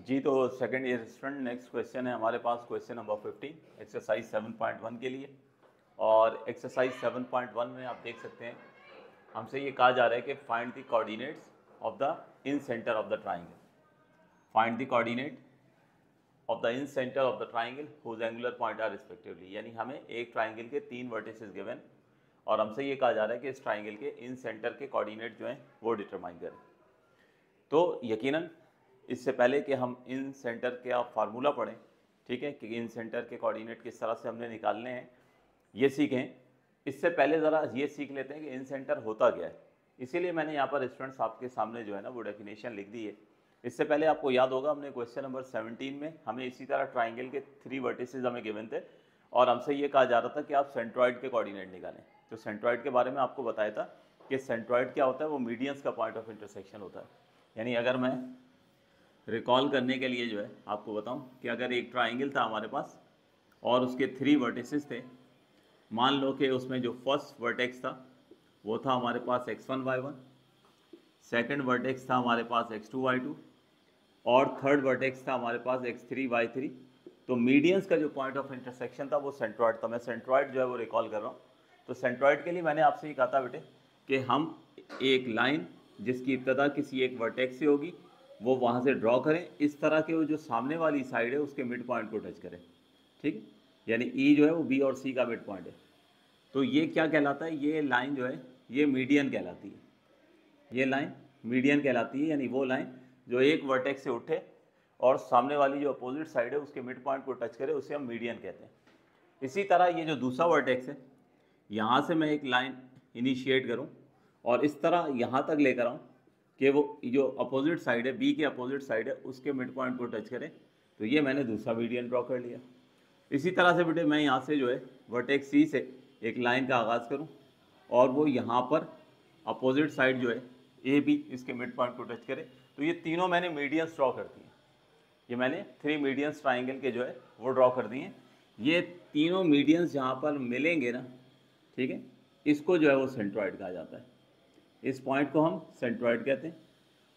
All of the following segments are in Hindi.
जी तो second year student, next question है हमारे पास क्वेश्चन नंबर 15 एक्सरसाइज 7.1 के लिए। और एक्सरसाइज 7.1 में आप देख सकते हैं हमसे ये कहा जा रहा है कि find the coordinates of the incentre of the triangle. Find the coordinate of the incentre of the triangle whose angular point are respectively. यानी हमें एक ट्राइंगल के 3 वर्टिसेस गिवन और हमसे ये कहा जा रहा है कि इस ट्राइंगल के इन सेंटर के कोऑर्डिनेट जो हैं वो डिटरमाइन करें। तो यकीनन इससे पहले कि हम इन सेंटर का फार्मूला पढ़ें, ठीक है, कि इन सेंटर के कोऑर्डिनेट किस तरह से हमने निकालने हैं ये सीखें, इससे पहले ज़रा ये सीख लेते हैं कि इन सेंटर होता क्या है। इसीलिए मैंने यहाँ पर स्टूडेंट्स आपके सामने जो है ना वो डेफिनेशन लिख दी है। इससे पहले आपको याद होगा हमने क्वेश्चन नंबर 17 में हमें इसी तरह ट्राइंगल के 3 वर्टिसेस हमें गिवन थे और हमसे ये कहा जा रहा था कि आप सेंट्रॉइड के कोऑर्डिनेट निकालें। तो सेंट्रॉइड के बारे में आपको बताया था कि सेंट्रॉइड क्या होता है, वो मीडियंस का पॉइंट ऑफ इंटरसेक्शन होता है। यानी अगर मैं रिकॉल करने के लिए जो है आपको बताऊं कि अगर एक ट्राइंगल था हमारे पास और उसके 3 वर्टिसेस थे, मान लो कि उसमें जो फर्स्ट वर्टेक्स था वो था हमारे पास x1 y1, सेकंड वर्टेक्स था हमारे पास x2 y2 और थर्ड वर्टेक्स था हमारे पास x3 y3। तो मीडियंस का जो पॉइंट ऑफ इंटरसेक्शन था वो सेंट्रॉइड था। मैं सेंट्रॉइड जो है वो रिकॉल कर रहा हूँ। तो सेंट्रॉइड के लिए मैंने आपसे ये कहा था बेटे कि हम एक लाइन जिसकी इब्तदा किसी एक वर्टेक्स से होगी वो वहाँ से ड्रॉ करें, इस तरह के वो जो सामने वाली साइड है उसके मिड पॉइंट को टच करें, ठीक। यानी ई जो है वो बी और सी का मिड पॉइंट है। तो ये क्या कहलाता है, ये लाइन जो है ये मीडियन कहलाती है। ये लाइन मीडियन कहलाती है, यानी वो लाइन जो एक वर्टेक्स से उठे और सामने वाली जो अपोजिट साइड है उसके मिड पॉइंट को टच करे, उसे हम मीडियन कहते हैं। इसी तरह ये जो दूसरा वर्टेक्स है, यहाँ से मैं एक लाइन इनिशिएट करूँ और इस तरह यहाँ तक लेकर आऊँ कि वो जो अपोजिट साइड है, बी के अपोजिट साइड है, उसके मिड पॉइंट को टच करे, तो ये मैंने दूसरा मीडियन ड्रॉ कर लिया। इसी तरह से बेटे मैं यहाँ से जो है वर्टेक्स सी से एक लाइन का आगाज़ करूँ और वो यहाँ पर अपोजिट साइड जो है ए बी इसके मिड पॉइंट को टच करे, तो ये तीनों मैंने मीडियंस ड्रॉ कर दिए। ये मैंने 3 मीडियंस ट्राइंगल के जो है वो ड्रॉ कर दिए। ये तीनों मीडियंस जहाँ पर मिलेंगे ना, ठीक है, इसको जो है वो सेंट्रॉइड कहा जाता है। इस पॉइंट को हम सेंट्रॉइड कहते हैं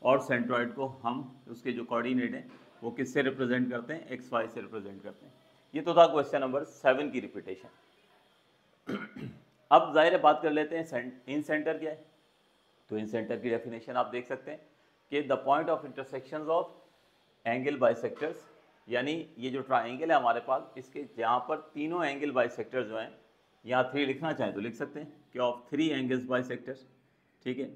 और सेंट्रॉइड को हम उसके जो कोऑर्डिनेट हैं वो किससे रिप्रेजेंट करते हैं, एक्स वाई से रिप्रेजेंट करते हैं। ये तो था क्वेश्चन नंबर 7 की रिपीटेशन। अब जाहिर है बात कर लेते हैं इन सेंटर क्या है। तो इन सेंटर की डेफिनेशन आप देख सकते हैं कि the point of intersection of angle bisectors, यानी ये जो ट्राइंगल है हमारे पास इसके जहाँ पर तीनों एंगल बाइसेक्टर्स जो हैं, यहाँ 3 लिखना चाहें तो लिख सकते हैं कि ऑफ 3 एंगल्स बाइसेक्टर्स, ठीक है,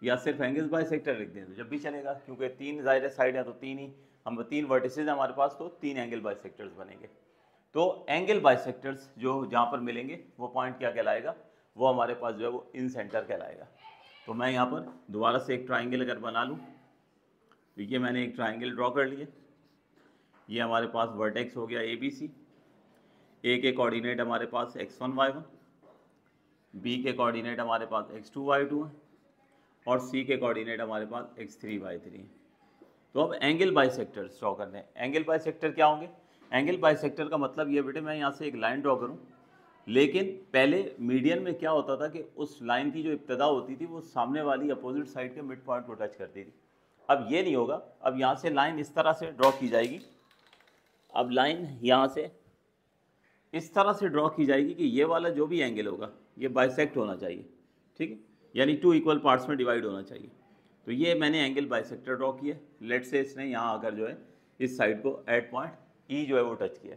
या सिर्फ एंगल्स बाइसेक्टर लिख दें तो जब भी चलेगा, क्योंकि 3 ज़ाहिर साइड है तो 3 ही, हम 3 वर्टिसेस हमारे पास तो 3 एंगल बाइसेक्टर्स बनेंगे। तो एंगल बाइसेक्टर्स जो जहाँ पर मिलेंगे वो पॉइंट क्या कहलाएगा, वो हमारे पास जो है वो इन सेंटर कहलाएगा। तो मैं यहाँ पर दोबारा से एक ट्राइंगल अगर बना लूँ तो ये मैंने एक ट्राइंगल ड्रॉ कर लिया। ये हमारे पास वर्टेक्स हो गया ए बी सी, ए के कोऑर्डिनेट हमारे पास x1 y1, बी के कोऑर्डिनेट हमारे पास x2 y2 है और सी के कोऑर्डिनेट हमारे पास x3 y3 है। तो अब एंगल बाइसेक्टर्स ड्रॉ करने हैं। एंगल बाइसेक्टर क्या होंगे, एंगल बाइसेक्टर का मतलब ये बेटे मैं यहाँ से एक लाइन ड्रॉ करूँ, लेकिन पहले मीडियन में क्या होता था कि उस लाइन की जो इब्तदा होती थी वो सामने वाली अपोजिट साइड के मिड पॉइंट को टच करती थी। अब ये नहीं होगा, अब यहाँ से लाइन इस तरह से ड्रॉ की जाएगी। अब लाइन यहाँ से इस तरह से ड्रॉ की जाएगी कि ये वाला जो भी एंगल होगा ये बाइसेक्ट होना चाहिए, ठीक है, यानी 2 इक्वल पार्ट्स में डिवाइड होना चाहिए। तो ये मैंने एंगल बाइसेक्टर ड्रॉ किया। लेट से इसने यहाँ आकर जो है इस साइड को एट पॉइंट ई जो है वो टच किया।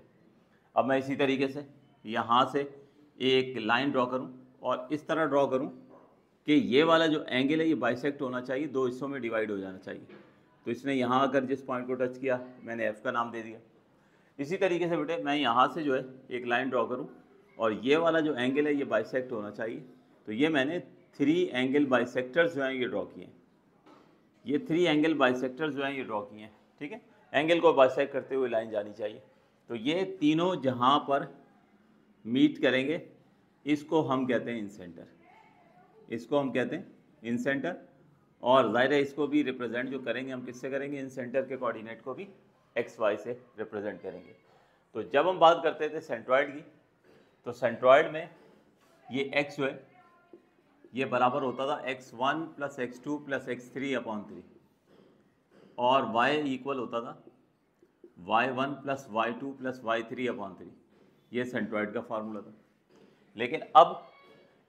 अब मैं इसी तरीके से यहाँ से एक लाइन ड्रॉ करूँ और इस तरह ड्रॉ करूँ कि ये वाला जो एंगल है ये बाइसेक्ट होना चाहिए, 2 हिस्सों में डिवाइड हो जाना चाहिए। तो इसने यहाँ आकर जिस पॉइंट को टच किया मैंने एफ़ का नाम दे दिया। इसी तरीके से बेटे मैं यहाँ से जो है एक लाइन ड्रॉ करूँ और ये वाला जो एंगल है ये बाइसेक्ट होना चाहिए। तो ये मैंने 3 एंगल बाइसेक्टर्स जो हैं ये ड्रॉ किए हैं। ये 3 एंगल बाइसेक्टर्स जो हैं ये ड्रॉ किए हैं, ठीक है, एंगल को बाइसेक्ट करते हुए लाइन जानी चाहिए। तो ये तीनों जहाँ पर मीट करेंगे इसको हम कहते हैं इन सेंटर, इसको हम कहते हैं इन सेंटर। और ज़ाहिर है इसको भी रिप्रेजेंट जो करेंगे हम किससे करेंगे, इन सेंटर के कोऑर्डिनेट को भी एक्स वाई से रिप्रेजेंट करेंगे। तो जब हम बात करते थे सेंट्रॉइड की, तो सेंट्रॉइड में ये एक्स जो है ये बराबर होता था x1 + x2 + x3/3 और y इक्वल होता था y1 plus y2 plus y3/3, ये सेंट्रॉइड का फार्मूला था। लेकिन अब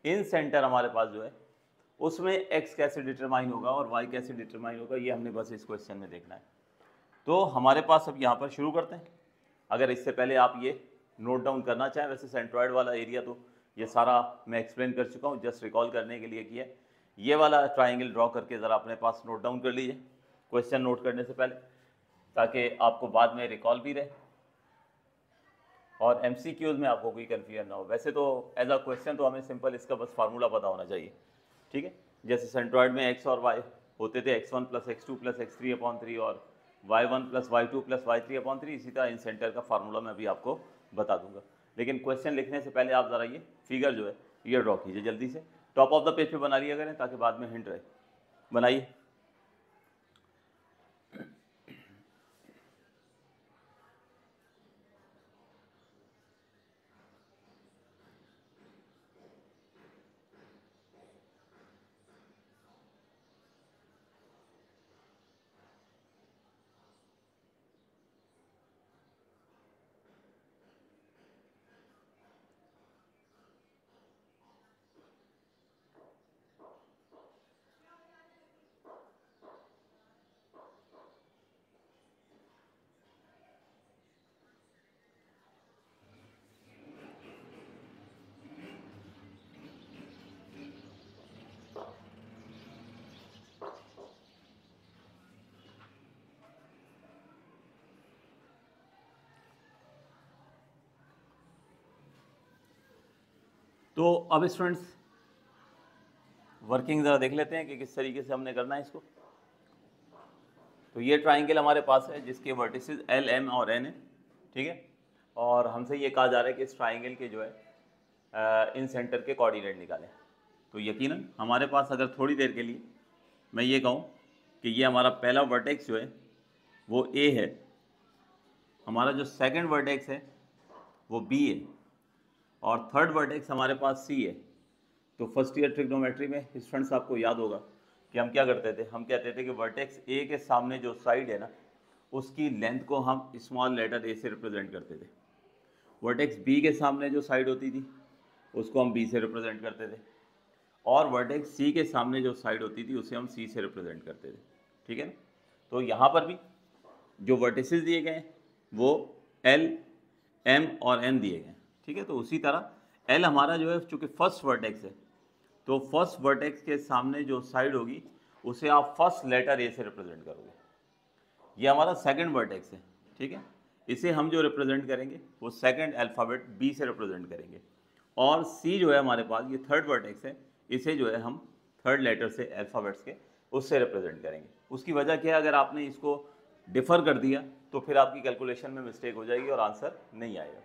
इन सेंटर हमारे पास जो है उसमें x कैसे डिटरमाइन होगा और y कैसे डिटरमाइन होगा, ये हमने बस इस क्वेश्चन में देखना है। तो हमारे पास अब यहाँ पर शुरू करते हैं। अगर इससे पहले आप ये नोट डाउन करना चाहें, वैसे सेंट्रॉइड वाला एरिया तो ये सारा मैं एक्सप्लेन कर चुका हूँ, जस्ट रिकॉल करने के लिए किया। ये वाला ट्राइंगल ड्रॉ करके ज़रा अपने पास नोट डाउन कर लीजिए क्वेश्चन नोट करने से पहले, ताकि आपको बाद में रिकॉल भी रहे और MCQs में आपको कोई कन्फ्यूजन ना हो। वैसे तो एज अ क्वेश्चन तो हमें सिंपल इसका बस फार्मूला पता होना चाहिए, ठीक है। जैसे सेंट्रॉइड में x और y होते थे x1 plus x2 plus x3/3 और y1 plus y2 plus y3/3, इसी तरह इन सेंटर का फार्मूला मैं अभी आपको बता दूंगा। लेकिन क्वेश्चन लिखने से पहले आप ज़रा ये फिगर जो है ये ड्रॉ कीजिए जल्दी से, टॉप ऑफ द पेज पे बना लिया करें ताकि बाद में हिंट रहे। बनाइए। तो अब स्टूडेंट्स वर्किंग ज़रा देख लेते हैं कि किस तरीके से हमने करना है इसको। तो ये ट्राइंगल हमारे पास है जिसके वर्टिसेस L, M और N है, ठीक है। और हमसे ये कहा जा रहा है कि इस ट्राइंगल के जो है इन सेंटर के कोऑर्डिनेट निकालें। तो यकीनन हमारे पास अगर थोड़ी देर के लिए मैं ये कहूँ कि ये हमारा पहला वर्टेक्स जो है वो A है, हमारा जो सेकंड वर्टेक्स है वो B है और थर्ड वर्टेक्स हमारे पास C है। तो फर्स्ट ईयर ट्रिग्नोमेट्री में स्टूडेंट्स आपको याद होगा कि हम क्या करते थे, हम कहते थे कि वर्टेक्स A के सामने जो साइड है ना उसकी लेंथ को हम स्मॉल लेटर a से रिप्रेजेंट करते थे। वर्टेक्स B के सामने जो साइड होती थी उसको हम B से रिप्रेजेंट करते थे और वर्टेक्स C के सामने जो साइड होती थी उसे हम C से रिप्रेजेंट करते थे, ठीक है ना। तो यहाँ पर भी जो वर्टिसेस दिए गए हैं वो L, M और N दिए गए हैं, ठीक है। तो उसी तरह L हमारा जो है चूँकि फर्स्ट वर्टेक्स है तो फर्स्ट वर्टेक्स के सामने जो साइड होगी उसे आप फर्स्ट लेटर A से रिप्रेजेंट करोगे। ये हमारा सेकंड वर्टेक्स है, ठीक है। इसे हम जो रिप्रेजेंट करेंगे वो सेकंड अल्फ़ाबेट B से रिप्रेजेंट करेंगे और C जो है हमारे पास ये थर्ड वर्टेक्स है, इसे जो है हम थर्ड लेटर से अल्फ़ाबेट्स के उससे रिप्रेजेंट करेंगे। उसकी वजह क्या है, अगर आपने इसको डिफ़र कर दिया तो फिर आपकी कैलकुलेशन में मिस्टेक हो जाएगी और आंसर नहीं आएगा।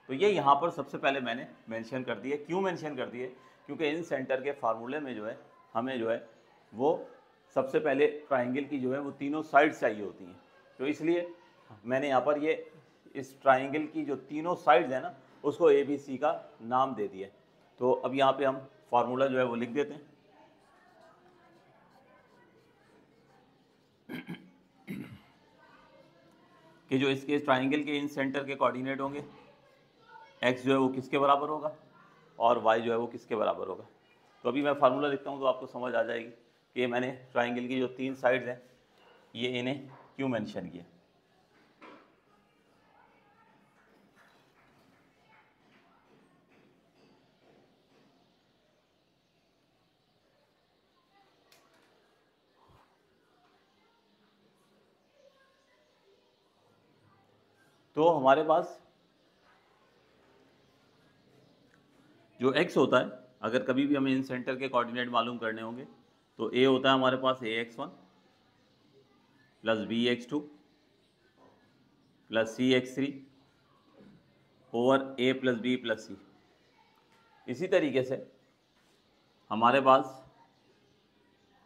तो ये यहाँ पर सबसे पहले मैंने मेंशन कर दिया। क्यों मेंशन कर दिए? क्योंकि इन सेंटर के फार्मूले में जो है हमें जो है वो सबसे पहले ट्राइंगल की जो है वो तीनों साइड्स चाहिए होती हैं। तो इसलिए मैंने यहाँ पर ये इस ट्राइंगल की जो तीनों साइड्स हैं ना उसको ABC का नाम दे दिया। तो अब यहाँ पे हम फार्मूला जो है वो लिख देते हैं। कि जो इसके ट्राइंगल के इन सेंटर के कोऑर्डिनेट होंगे, x जो है वो किसके बराबर होगा और y जो है वो किसके बराबर होगा। तो अभी मैं फार्मूला लिखता हूँ तो आपको समझ आ जाएगी कि मैंने ट्राइंगल की जो तीन साइड्स हैं ये इन्हें क्यों मेंशन किया। तो हमारे पास जो x होता है, अगर कभी भी हमें इन सेंटर के कोऑर्डिनेट मालूम करने होंगे तो a होता है हमारे पास ax1 plus bx2 plus cx3 over a plus b plus c। इसी तरीके से हमारे पास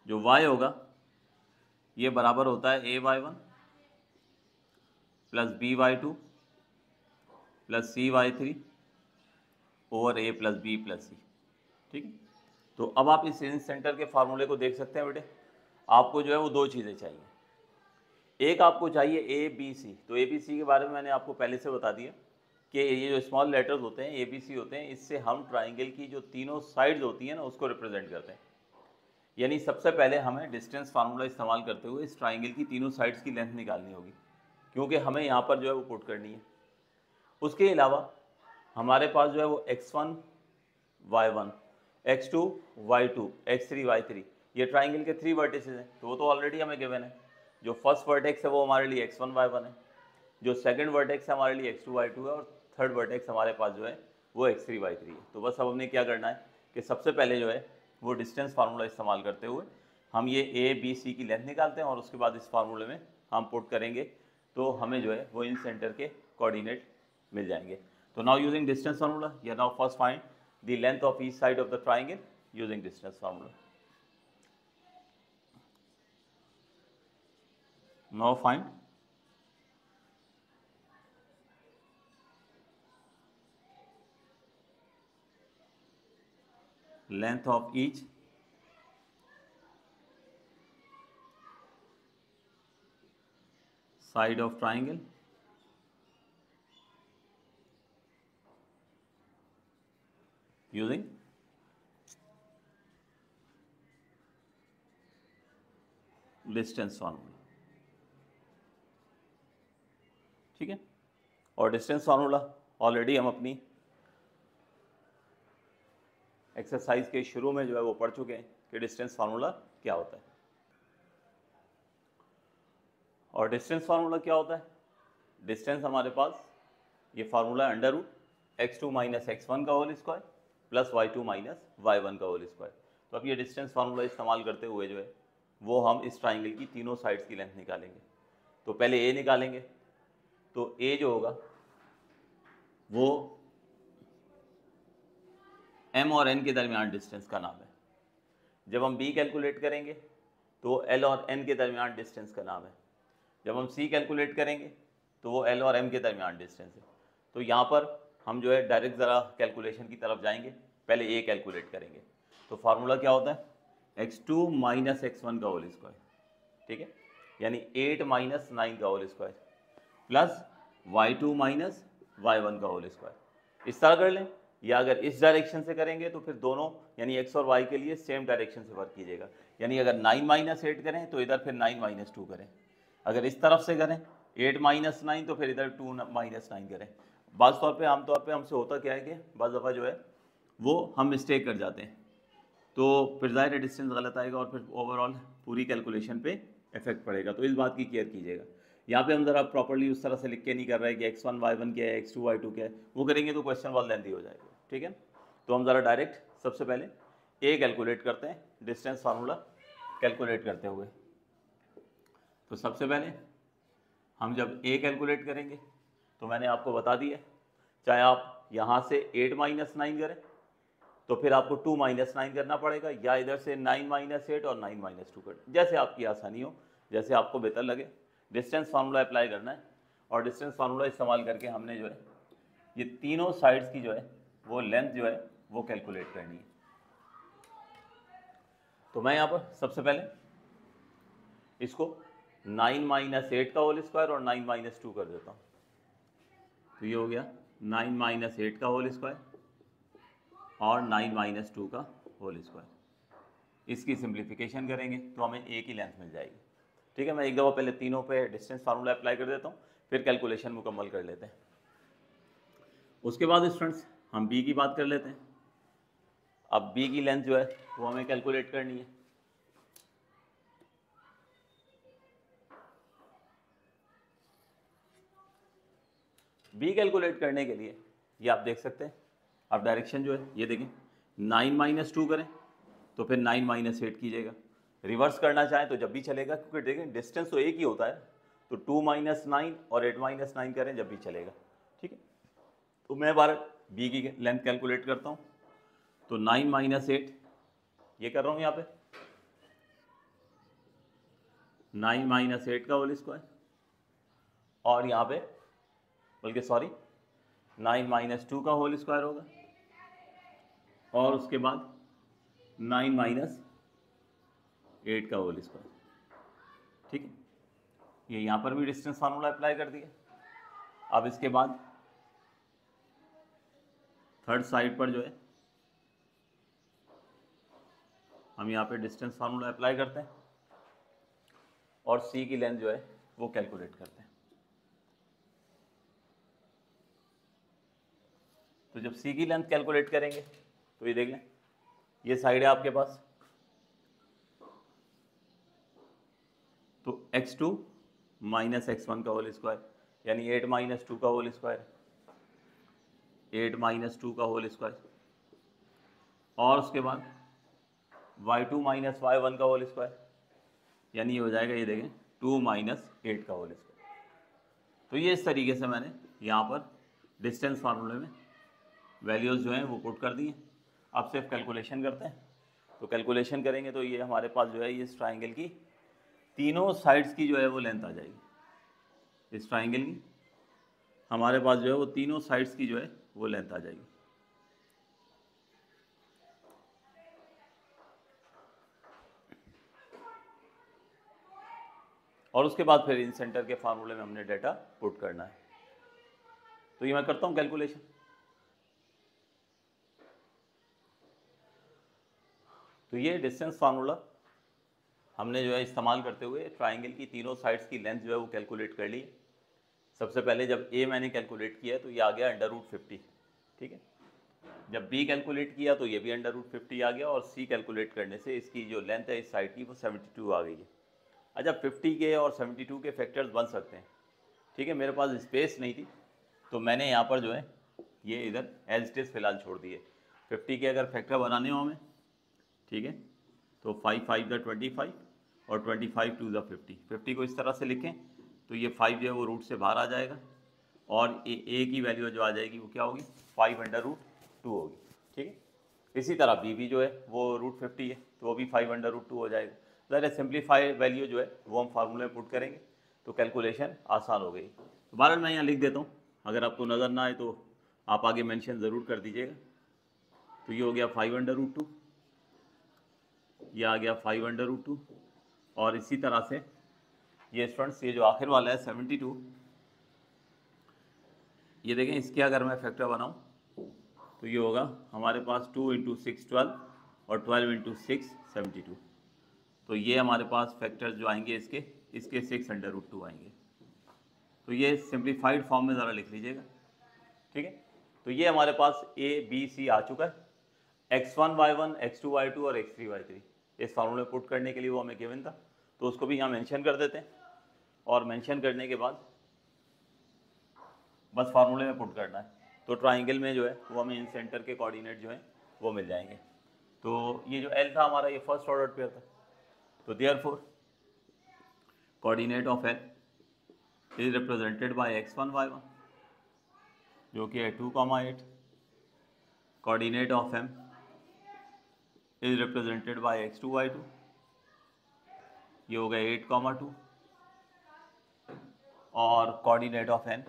जो y होगा ये बराबर होता है ay1 plus by2 plus cy3 over a plus b plus c, ठीक है। तो अब आप इस इन सेंटर के फार्मूले को देख सकते हैं बेटे। आपको जो है वो दो चीज़ें चाहिए, एक आपको चाहिए ए बी सी। तो ए बी सी के बारे में मैंने आपको पहले से बता दिया कि ये जो स्मॉल लेटर्स होते हैं ए बी सी होते हैं, इससे हम ट्राइंगल की जो तीनों साइड्स होती हैं ना उसको रिप्रेजेंट करते हैं। यानी सबसे पहले हमें डिस्टेंस फार्मूला इस्तेमाल करते हुए इस ट्राइंगल की तीनों साइड्स की लेंथ निकालनी होगी, क्योंकि हमें यहाँ पर जो है वो पुट करनी है। उसके अलावा हमारे पास जो है वो x1 y1 x2 y2 x3 y3 ये ट्राइंगल के 3 वर्टिसेस हैं, तो वो तो ऑलरेडी हमें गिवन है। जो फर्स्ट वर्टेक्स है वो हमारे लिए x1 y1 है, जो सेकंड वर्टेक्स है हमारे लिए x2 y2 है, और थर्ड वर्टेक्स हमारे पास जो है वो x3 y3 है। तो बस अब हमने क्या करना है कि सबसे पहले जो है वो डिस्टेंस फार्मूला इस्तेमाल करते हुए हम ये ए बी सी की लेंथ निकालते हैं, और उसके बाद इस फार्मूले में हम पुट करेंगे तो हमें जो है वो इन सेंटर के कोऑर्डिनेट मिल जाएंगे। तो नाउ यूजिंग डिस्टेंस फार्मूला, या now first find the length of each side of the triangle using distance formula. Now find length of each side of triangle using distance formula. ठीक है, और डिस्टेंस फार्मूला ऑलरेडी हम अपनी एक्सरसाइज के शुरू में जो है वो पढ़ चुके हैं कि डिस्टेंस फार्मूला क्या होता है। और डिस्टेंस फार्मूला क्या होता है? डिस्टेंस हमारे पास ये फार्मूला है under root x2 minus x1 का whole square plus y2 minus y1 का होल स्क्वायर। तो अब ये डिस्टेंस फार्मूला इस्तेमाल करते हुए जो है वो हम इस ट्राइंगल की तीनों साइड्स की लेंथ निकालेंगे। तो पहले a निकालेंगे, तो a जो होगा वो m और n के दरमियान डिस्टेंस का नाम है। जब हम b कैलकुलेट करेंगे तो l और n के दरमियान डिस्टेंस का नाम है। जब हम c कैलकुलेट करेंगे तो वो l और m के दरमियान डिस्टेंस है। तो यहाँ पर हम जो है डायरेक्ट ज़रा कैलकुलेशन की तरफ जाएंगे, पहले a कैलकुलेट करेंगे। तो फार्मूला क्या होता है? x2 माइनस x1 का होल स्क्वायर, ठीक है, यानी 8 माइनस 9 का whole square plus y2 minus y1 का होल स्क्वायर। इस तरह कर लें, या अगर इस डायरेक्शन से करेंगे तो फिर दोनों यानी x और y के लिए सेम डायरेक्शन से वर्क कीजिएगा। यानी अगर 9 माइनस 8 करें तो इधर फिर 9 माइनस 2 करें, अगर इस तरफ से करें 8 माइनस 9 तो फिर इधर 2 माइनस 9 करें। बाज़ तौर पे आमतौर पे हमसे होता क्या है कि बाज़ दफ़ा जो है वो हम मिस्टेक कर जाते हैं, तो फिर ज़ाहिर डिस्टेंस गलत आएगा और फिर ओवरऑल पूरी कैलकुलेशन पे इफेक्ट पड़ेगा। तो इस बात की केयर कीजिएगा। यहाँ पे हम ज़रा प्रॉपर्ली उस तरह से लिख के नहीं कर रहे कि x1 y1 क्या है, x2 y2 क्या है, वो करेंगे तो क्वेश्चन बहुत लेंथी हो जाएगा। ठीक है, तो हम ज़रा डायरेक्ट सबसे पहले a कैलकुलेट करते हैं डिस्टेंस फार्मूला कैलकुलेट करते हुए। तो सबसे पहले हम जब a कैलकुलेट करेंगे तो मैंने आपको बता दिया, चाहे आप यहाँ से 8 माइनस 9 करें तो फिर आपको 2 माइनस 9 करना पड़ेगा, या इधर से 9 माइनस 8 और 9 माइनस 2 कर, जैसे आपकी आसानी हो, जैसे आपको बेहतर लगे। डिस्टेंस फार्मूला अप्लाई करना है, और डिस्टेंस फार्मूला इस्तेमाल करके हमने जो है ये तीनों साइड्स की जो है वो लेंथ जो है वो कैलकुलेट करनी है। तो मैं यहाँ पर सबसे पहले इसको 9 माइनस 8 का होल स्क्वायर और 9 माइनस 2 कर देता हूँ। तो ये हो गया 9 माइनस 8 का होल स्क्वायर और 9 माइनस 2 का होल स्क्वायर। इसकी सिंप्लीफिकेशन करेंगे तो हमें एक ही लेंथ मिल जाएगी। ठीक है, मैं एक दफ़ा पहले तीनों पे डिस्टेंस फार्मूला अप्लाई कर देता हूँ, फिर कैलकुलेशन मुकम्मल कर लेते हैं। उसके बाद स्टूडेंट्स हम b की बात कर लेते हैं। अब b की लेंथ जो है वो हमें कैलकुलेट करनी है। b कैलकुलेट करने के लिए ये आप देख सकते हैं, अब डायरेक्शन जो है ये देखें, 9 माइनस 2 करें तो फिर 9 माइनस 8 कीजिएगा। रिवर्स करना चाहें तो जब भी चलेगा, क्योंकि देखें डिस्टेंस तो एक ही होता है, तो 2 माइनस 9 और 8 माइनस 9 करें जब भी चलेगा। ठीक है, तो मैं बार b की लेंथ कैलकुलेट करता हूँ। तो 9 माइनस 8 ये कर रहा हूँ यहाँ पे, 9 माइनस 8 का होल स्क्वायर, और यहाँ पे बल्कि सॉरी 9 माइनस 2 का होल स्क्वायर होगा, और उसके बाद 9 माइनस 8 का होल स्क्वायर। ठीक है, ये यहाँ पर भी डिस्टेंस फार्मूला अप्लाई कर दिया। अब इसके बाद थर्ड साइड पर जो है हम यहाँ पे डिस्टेंस फार्मूला अप्लाई करते हैं और सी की लेंथ जो है वो कैलकुलेट करते हैं। तो जब सी की लेंथ कैलकुलेट करेंगे तो ये देख लें, ये साइड है आपके पास, तो x2 माइनस x1 का होल स्क्वायर यानी 8 माइनस 2 का होल स्क्वायर, 8 माइनस 2 का होल स्क्वायर, और उसके बाद y2 माइनस y1 का होल स्क्वायर यानी ये हो जाएगा, ये देखें 2 माइनस 8 का होल स्क्वायर। तो ये इस तरीके से मैंने यहाँ पर डिस्टेंस फार्मूले में वैल्यूज़ जो हैं वो पुट कर दी हैं। अब सिर्फ कैलकुलेशन करते हैं। तो कैलकुलेशन करेंगे तो ये हमारे पास जो है ये इस ट्राइंगल की तीनों साइड्स की जो है वो लेंथ आ जाएगी। इस ट्राइंगल की हमारे पास जो है वो तीनों साइड्स की जो है वो लेंथ आ जाएगी। और उसके बाद फिर इन सेंटर के फार्मूले में हमने डेटा पुट करना है। तो ये मैं करता हूँ कैलकुलेशन। तो ये डिस्टेंस फार्मूला हमने जो है इस्तेमाल करते हुए ट्राइंगल की तीनों साइड्स की लेंथ जो है वो कैलकुलेट कर ली। सबसे पहले जब ए मैंने कैलकुलेट किया तो ये आ गया √50, ठीक है। जब बी कैलकुलेट किया तो ये भी √50 आ गया, और सी कैलकुलेट करने से इसकी जो लेंथ है इस साइड की वो 72 आ गई है। अच्छा, 50 के और 72 के फैक्टर्स बन सकते हैं, ठीक है। मेरे पास स्पेस नहीं थी तो मैंने यहाँ पर जो है ये इधर एज इट इज़ फिलहाल छोड़ दिए। 50 के अगर फैक्टर बनाने हो हमें, ठीक है, तो 5 5 द 25 और 25 2 द 50। 50 को इस तरह से लिखें तो ये 5 जो है वो रूट से बाहर आ जाएगा, और ए की वैल्यू जो आ जाएगी वो क्या होगी, 5/√2 होगी, ठीक है। इसी तरह बी भी जो है वो √50 है तो वो भी 5/√2 हो जाएगा। ज़रा सिंप्लीफाई वैल्यू जो है वो हम फार्मूले में पुट करेंगे तो कैलकुलेशन आसान हो गई। तो बहरहाल मैं यहाँ लिख देता हूँ, अगर आपको नज़र ना आए तो आप आगे मेंशन ज़रूर कर दीजिएगा। तो ये हो गया 5/√2, ये आ गया 5/√2, और इसी तरह से ये स्टूडेंट्स ये जो आखिर वाला है 72, ये देखें इसके अगर मैं फैक्टर बनाऊँ तो ये होगा हमारे पास 2 × 6 12 और 12 × 6 72। तो ये हमारे पास फैक्टर्स जो आएंगे इसके 6/√2 आएंगे। तो ये सिंप्लीफाइड फॉर्म में ज़रा लिख लीजिएगा, ठीक है। तो ये हमारे पास ए बी सी आ चुका है। x1 y1 x2 y2 और x3 y3 इस फार्मूले में पुट करने के लिए वो हमें गिवन था, तो उसको भी यहाँ मेंशन कर देते हैं, और मेंशन करने के बाद बस फार्मूले में पुट करना है। तो ट्राइंगल में जो है वो हमें इन सेंटर के कोऑर्डिनेट जो हैं वो मिल जाएंगे। तो ये जो एल था हमारा ये फर्स्ट ऑर्डर पेयर था, तो therefore coordinate of L is represented by x1 y1 जो कि है 2, 8। Coordinate of M is represented by x2 y2, ये हो गया 8, 2। और कोऑर्डिनेट ऑफ एन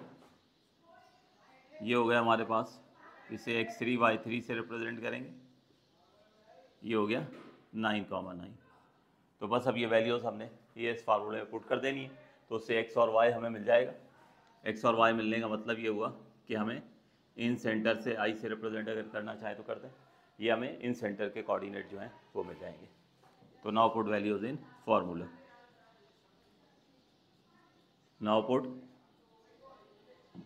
ये हो गया हमारे पास, इसे x3 y3 से रिप्रेजेंट करेंगे, ये हो गया 9, 9। तो बस अब ये वैल्यूज़ हमने ये इस फार्मूले में पुट कर देनी है, तो उससे x और y हमें मिल जाएगा। x और y मिलने का मतलब ये हुआ कि हमें इन सेंटर से i से रिप्रेजेंट अगर करना चाहें तो कर दें, ये हमें इन सेंटर के कोऑर्डिनेट जो हैं वो मिल जाएंगे। तो नाउ पुट वैल्यूज़ इन फार्मूला, नाउ पुट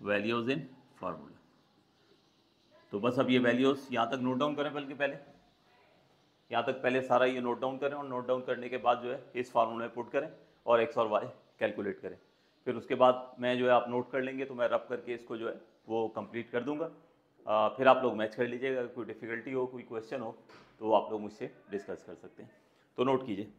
वैल्यूज़ इन फार्मूला। तो बस अब ये वैल्यूज़ यहाँ तक नोट डाउन करें, बल्कि पहले यहाँ तक पहले सारा ये नोट डाउन करें, और नोट डाउन करने के बाद जो है इस फार्मूले में पुट करें और x और y कैलकुलेट करें। फिर उसके बाद मैं जो है आप नोट कर लेंगे तो मैं रब करके इसको जो है वो कंप्लीट कर दूंगा। फिर आप लोग मैच कर लीजिएगा, अगर कोई डिफ़िकल्टी हो, कोई क्वेश्चन हो तो आप लोग मुझसे डिस्कस कर सकते हैं। तो नोट कीजिए।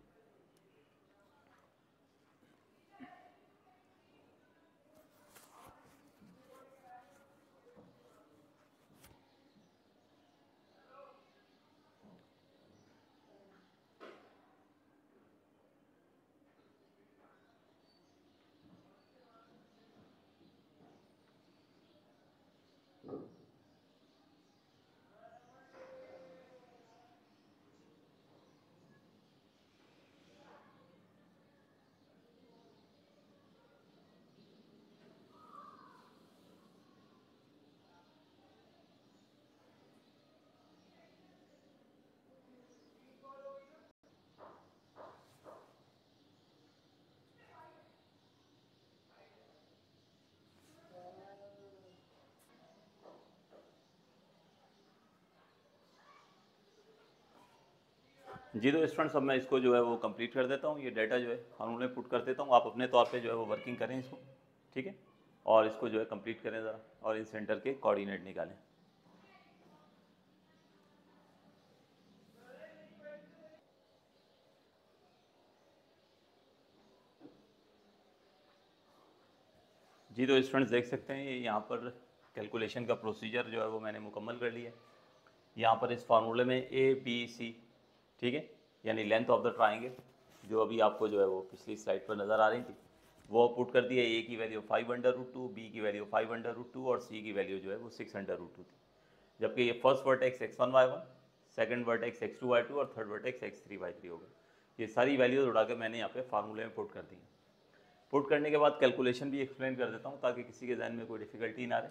जी तो स्टूडेंट्स, अब मैं इसको जो है वो कंप्लीट कर देता हूँ, ये डाटा जो है फार्मूले में पुट कर देता हूँ, आप अपने तौर पे जो है वो वर्किंग करें इसको, ठीक है, और इसको जो है कंप्लीट करें ज़रा, और इन सेंटर के कोऑर्डिनेट निकालें। जी तो स्टूडेंट्स देख सकते हैं, ये यहाँ पर कैलकुलेशन का प्रोसीजर जो है वो मैंने मुकम्मल कर लिया है। यहाँ पर इस फार्मूले में ए बी सी, ठीक है, यानी लेंथ ऑफ द ट्राइंगल, जो अभी आपको जो है वो पिछली स्लाइड पर नज़र आ रही थी, वो पुट कर दिया। ए की वैल्यू 5√2, बी की वैल्यू 5√2 और सी की वैल्यू जो है वो 6√2 थी। जबकि ये first vertex x1y1, second vertex x2y2 और थर्ड वर्टेक्स x3y3 होगा। ये सारी वैल्यूज उड़ा के मैंने यहाँ पे फार्मूले में पुट कर दी। पुट करने के बाद कैलकुलेशन भी एक्सप्लेन कर देता हूँ ताकि किसी के जहन में कोई डिफिकल्टी ना रहे।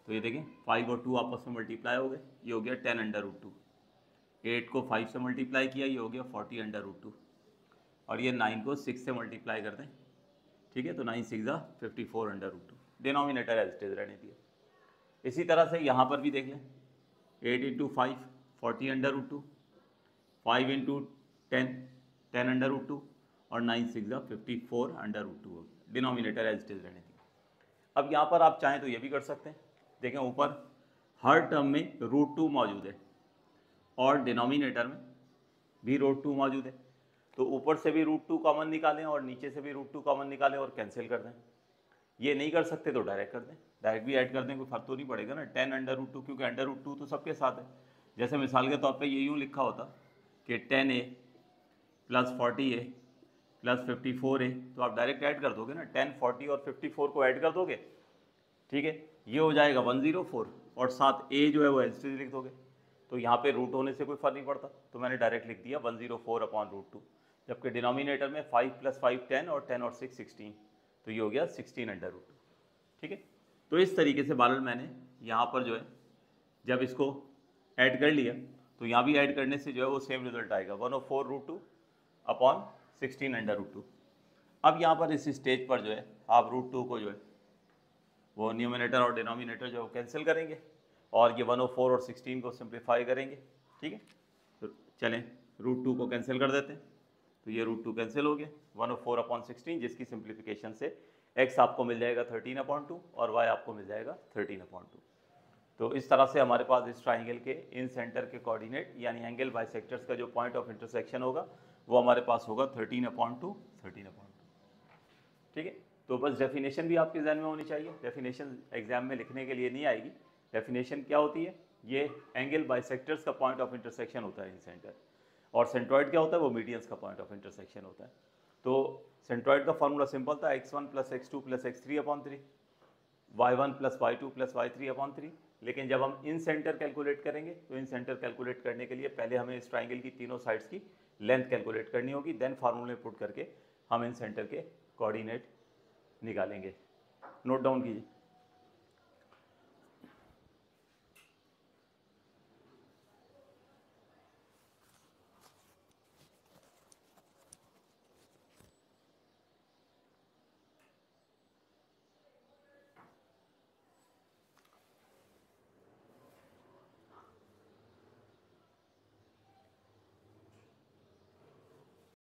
तो ये देखें, 5 और 2 आपस में मल्टीप्लाई हो गए, ये हो गया 10√2। 8 को 5 से मल्टीप्लाई किया, ये हो गया 40√2। और ये 9 को 6 से मल्टीप्लाई कर दें, ठीक है, तो 9 6 54√2। डिनोमिनेटर एज इट इज रहने दिया। इसी तरह से यहाँ पर भी देख लें, 8 × 5 40√2, 5 × 10 10√2 और 9 6 54√2 हो गया। डिनोमिनेटर एज इट इज रहने दिया। अब यहाँ पर आप चाहें तो ये भी कर सकते हैं। देखें, ऊपर हर टर्म में √2 मौजूद है और डिनोमिनेटर में भी √2 मौजूद है, तो ऊपर से भी √2 कॉमन निकालें और नीचे से भी √2 कॉमन निकालें और कैंसिल कर दें। ये नहीं कर सकते तो डायरेक्ट कर दें, डायरेक्ट भी ऐड कर दें, कोई फर्क तो नहीं पड़ेगा ना। 10√2, क्योंकि √2 तो सबके साथ है। जैसे मिसाल के तौर पे ये यूँ लिखा होता कि 10a + 40a + 54a, तो आप डायरेक्ट ऐड कर दोगे ना, 10, 40 और 54 को ऐड कर दोगे, ठीक है, ये हो जाएगा 104 और साथ a जो है वो एज लिख दोगे। तो यहाँ पे रूट होने से कोई फर्क नहीं पड़ता, तो मैंने डायरेक्ट लिख दिया 104/√2। जबकि डिनोमिनेटर में 5 + 5 10 और 10 और 6 16, तो ये हो गया 16√2, ठीक है। तो इस तरीके से बारल मैंने यहाँ पर जो है जब इसको ऐड कर लिया, तो यहाँ भी ऐड करने से जो है वो सेम रिजल्ट आएगा, 104√2/16√2। अब यहाँ पर इस स्टेज पर जो है आप √2 को जो है वो न्यूमिनेटर और डिनोमिनेटर जो है कैंसिल करेंगे और ये 104 और 16 को सिंप्लीफाई करेंगे, ठीक है। तो चलें √2 को कैंसिल कर देते हैं, तो ये √2 कैंसिल हो गया, 104/16, जिसकी सिंप्लीफिकेशन से x आपको मिल जाएगा 13/2 और y आपको मिल जाएगा 13/2। तो इस तरह से हमारे पास इस ट्राइंगल के इन सेंटर के कोऑर्डिनेट यानी एंगल बाइसेक्टर्स का जो पॉइंट ऑफ इंटरसेक्शन होगा वो हमारे पास होगा 13/2, 13/2, ठीक है। तो बस डेफिनेशन भी आपके जहन में होनी चाहिए। डेफिनेशन एग्जाम में लिखने के लिए नहीं आएगी। डेफिनेशन क्या होती है, ये एंगल बाइसेक्टर्स का पॉइंट ऑफ इंटरसेक्शन होता है इन सेंटर, और सेंट्रॉइड क्या होता है, वो मीडियंस का पॉइंट ऑफ इंटरसेक्शन होता है। तो सेंट्रॉइड का फॉर्मूला सिंपल था, x1 + x2 + x3/3, y1 + y2 + y3/3। लेकिन जब हम इन सेंटर कैलकुलेट करेंगे तो इन सेंटर कैलकुलेट करने के लिए पहले हमें इस ट्राइंगल की तीनों साइड्स की लेंथ कैलकुलेट करनी होगी, देन फार्मूले में पुट करके हम इन सेंटर के कोऑर्डिनेट निकालेंगे। नोट डाउन कीजिए।